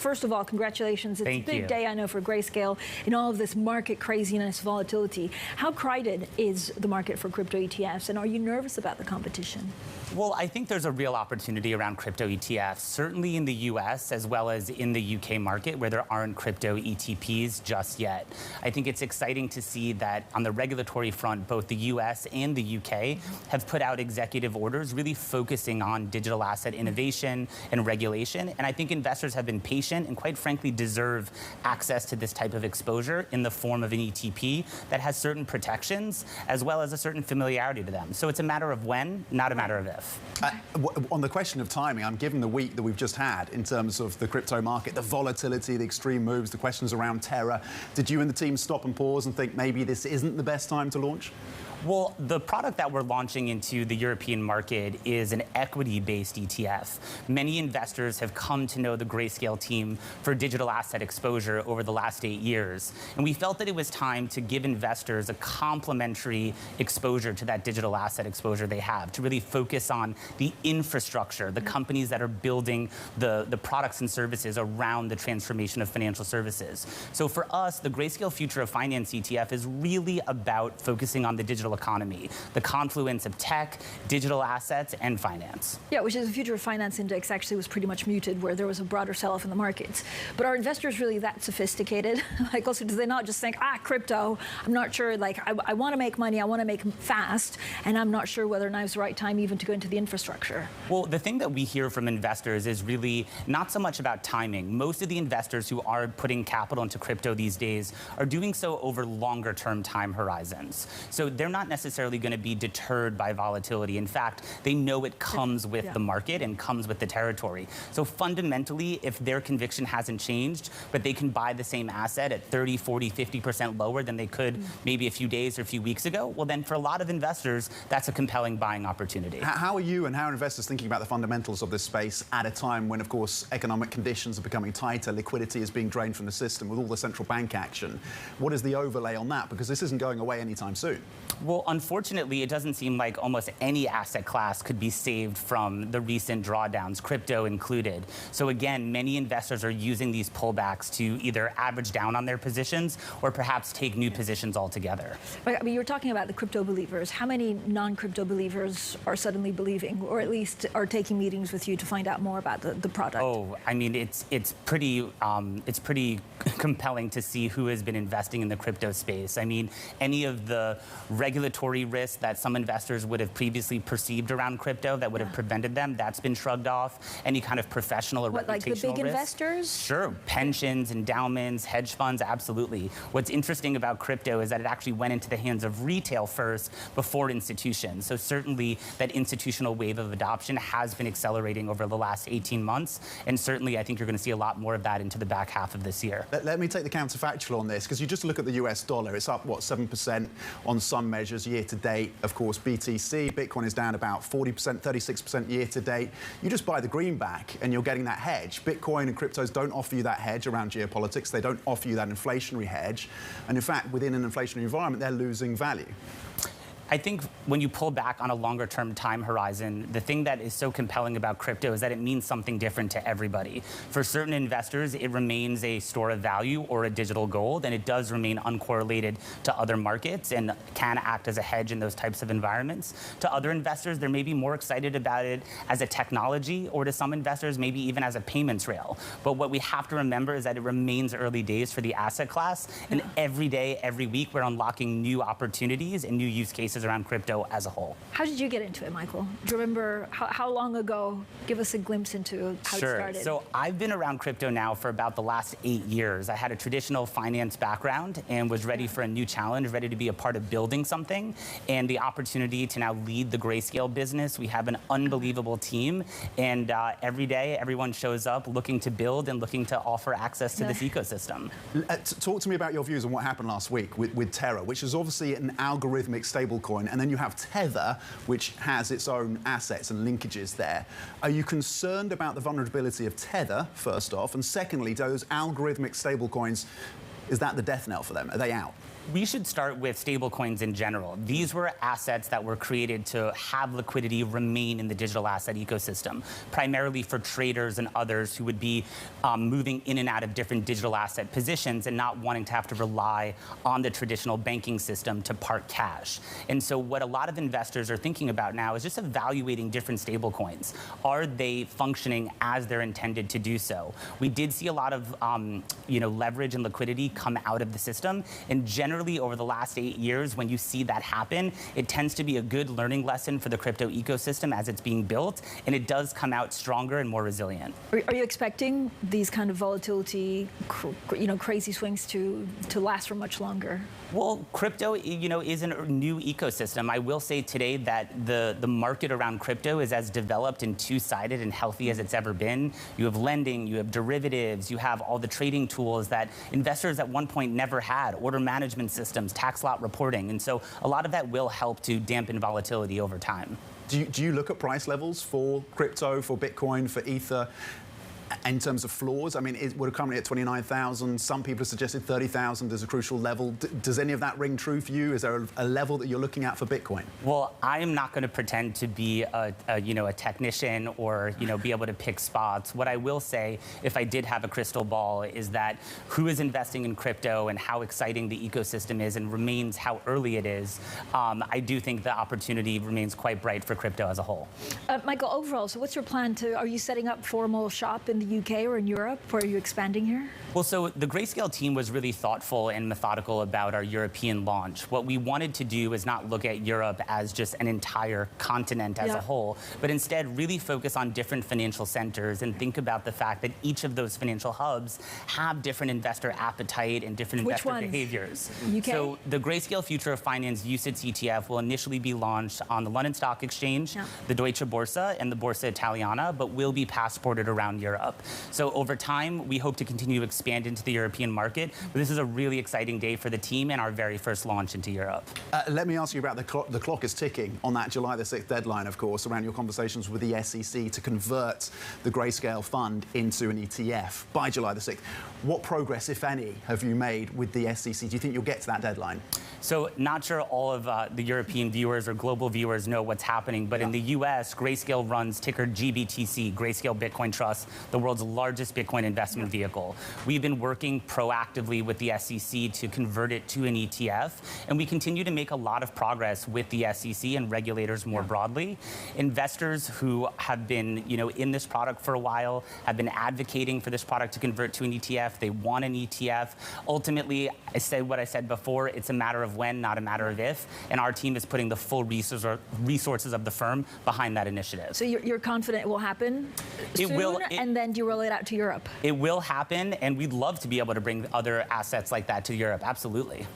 First of all, congratulations. It's a big day, I know, for Grayscale in all of this market craziness, volatility. How crowded is the market for crypto ETFs, and are you nervous about the competition? Well, I think there's a real opportunity around crypto ETFs, certainly in the US as well as in the UK market where there aren't crypto ETPs just yet. I think it's exciting to see that on the regulatory front, both the US and the UK have put out executive orders really focusing on digital asset innovation and regulation. And I think investors have been patient and quite frankly deserve access to this type of exposure in the form of an ETP that has certain protections as well as a certain familiarity to them. So it's a matter of when, not a matter of if. On the question of timing, I'm given the week that we've just had in terms of the crypto market, the volatility, the extreme moves, the questions around Terra. Did you and the team stop and pause and think maybe this isn't the best time to launch? Well, the product that we're launching into the European market is an equity-based ETF. Many investors have come to know the Grayscale team for digital asset exposure over the last 8 years. And we felt that it was time to give investors a complementary exposure to that digital asset exposure they have, to really focus on the infrastructure, the companies that are building the products and services around the transformation of financial services. So for us, the Grayscale Future of Finance ETF is really about focusing on the digital economy, the confluence of tech, digital assets, and finance. Yeah, which is the Future of Finance Index actually was pretty much muted, where there was a broader sell-off in the markets. But are investors really that sophisticated? Like, also, do they not just think, crypto, I'm not sure, like, I want to make money, I want to make fast, and I'm not sure whether now's the right time even to go into the infrastructure? Well, the thing that we hear from investors is really not so much about timing. Most of the investors who are putting capital into crypto these days are doing so over longer-term time horizons. So they're not necessarily going to be deterred by volatility. In fact, they know it comes with the market and comes with the territory. So fundamentally, if their conviction hasn't changed, but they can buy the same asset at 30, 40, 50% lower than they could maybe a few days or a few weeks ago, well then for a lot of investors, that's a compelling buying opportunity. How are you and how are investors thinking about the fundamentals of this space at a time when, of course, economic conditions are becoming tighter, liquidity is being drained from the system with all the central bank action? What is the overlay on that? Because this isn't going away anytime soon. Well, unfortunately, it doesn't seem like almost any asset class could be saved from the recent drawdowns, crypto included. So again, many investors are using these pullbacks to either average down on their positions or perhaps take new positions altogether. I mean, you were talking about the crypto believers. How many non-crypto believers are suddenly believing, or at least are taking meetings with you to find out more about the product? Oh, I mean, it's pretty compelling to see who has been investing in the crypto space. I mean, any of the regulatory risks that some investors would have previously perceived around crypto that would have prevented them, that's been shrugged off. Any kind of professional or reputational like the big risk. investors? Sure. Pensions, endowments, hedge funds, absolutely. What's interesting about crypto is that it actually went into the hands of retail first before institutions. So certainly that institutional wave of adoption has been accelerating over the last 18 months. And certainly I think you're going to see a lot more of that into the back half of this year. Let me take the counterfactual on this, because you just look at the US dollar. It's up, what, 7% on some measures year to date. Of course, BTC, Bitcoin is down about 40%, 36% year to date. You just buy the greenback and you're getting that hedge. Bitcoin and cryptos don't offer you that hedge around geopolitics. They don't offer you that inflationary hedge. And in fact, within an inflationary environment, they're losing value. I think when you pull back on a longer-term time horizon, the thing that is so compelling about crypto is that it means something different to everybody. For certain investors, it remains a store of value or a digital gold, and it does remain uncorrelated to other markets and can act as a hedge in those types of environments. To other investors, they're maybe more excited about it as a technology, or to some investors, maybe even as a payments rail. But what we have to remember is that it remains early days for the asset class, and every day, every week, we're unlocking new opportunities and new use cases around crypto as a whole. How did you get into it, Michael? Do you remember how long ago? Give us a glimpse into how it started. So I've been around crypto now for about the last 8 years. I had a traditional finance background and was ready for a new challenge, ready to be a part of building something, and the opportunity to now lead the Grayscale business. We have an unbelievable team, and every day everyone shows up looking to build and looking to offer access to this ecosystem. Talk to me about your views on what happened last week with Terra, which is obviously an algorithmic stablecoin. And then you have Tether, which has its own assets and linkages there. Are you concerned about the vulnerability of Tether, first off? And secondly, those algorithmic stablecoins, is that the death knell for them? Are they out? We should start with stablecoins in general. These were assets that were created to have liquidity remain in the digital asset ecosystem, primarily for traders and others who would be moving in and out of different digital asset positions and not wanting to have to rely on the traditional banking system to park cash. And so what a lot of investors are thinking about now is just evaluating different stablecoins. Are they functioning as they're intended to do so? We did see a lot of leverage and liquidity come out of the system, and generally over the last 8 years, when you see that happen, it tends to be a good learning lesson for the crypto ecosystem as it's being built, and it does come out stronger and more resilient. Are you expecting these kind of volatility, crazy swings to last for much longer? Well, crypto, is a new ecosystem. I will say today that the market around crypto is as developed and two-sided and healthy as it's ever been. You have lending, you have derivatives, you have all the trading tools that investors at one point never had, order management systems, tax lot reporting. And so a lot of that will help to dampen volatility over time. Do you look at price levels for crypto, for Bitcoin, for Ether? In terms of floors, I mean, we're currently at 29,000. Some people have suggested 30,000 is a crucial level. Does any of that ring true for you? Is there a level that you're looking at for Bitcoin? Well, I am not going to pretend to be a technician or be able to pick spots. What I will say, if I did have a crystal ball, is that who is investing in crypto and how exciting the ecosystem is and remains how early it is, I do think the opportunity remains quite bright for crypto as a whole. Michael, overall, so what's your plan are you setting up formal shop in the UK or in Europe, or are you expanding here? Well, so the Grayscale team was really thoughtful and methodical about our European launch. What we wanted to do is not look at Europe as just an entire continent as a whole, but instead really focus on different financial centers and think about the fact that each of those financial hubs have different investor appetite and different investor behaviors. UK? So the Grayscale Future of Finance UCITS ETF will initially be launched on the London Stock Exchange, the Deutsche Börse, and the Borsa Italiana, but will be passported around Europe. So over time, we hope to continue to expand into the European market. But this is a really exciting day for the team and our very first launch into Europe. Let me ask you about the clock is ticking on that July the 6th deadline, of course, around your conversations with the SEC to convert the Grayscale fund into an ETF by July the 6th. What progress, if any, have you made with the SEC? Do you think you'll get to that deadline? So not sure all of the European viewers or global viewers know what's happening, but in the US, Grayscale runs ticker GBTC, Grayscale Bitcoin Trust, the world's largest Bitcoin investment vehicle. We've been working proactively with the SEC to convert it to an ETF, and we continue to make a lot of progress with the SEC and regulators more broadly. Investors who have been in this product for a while have been advocating for this product to convert to an ETF. They want an ETF. Ultimately, I said what I said before, it's a matter of when, not a matter of if, and our team is putting the full resources of the firm behind that initiative. So you're confident it will happen soon, and then do you roll it out to Europe? It will happen, and we'd love to be able to bring other assets like that to Europe, absolutely.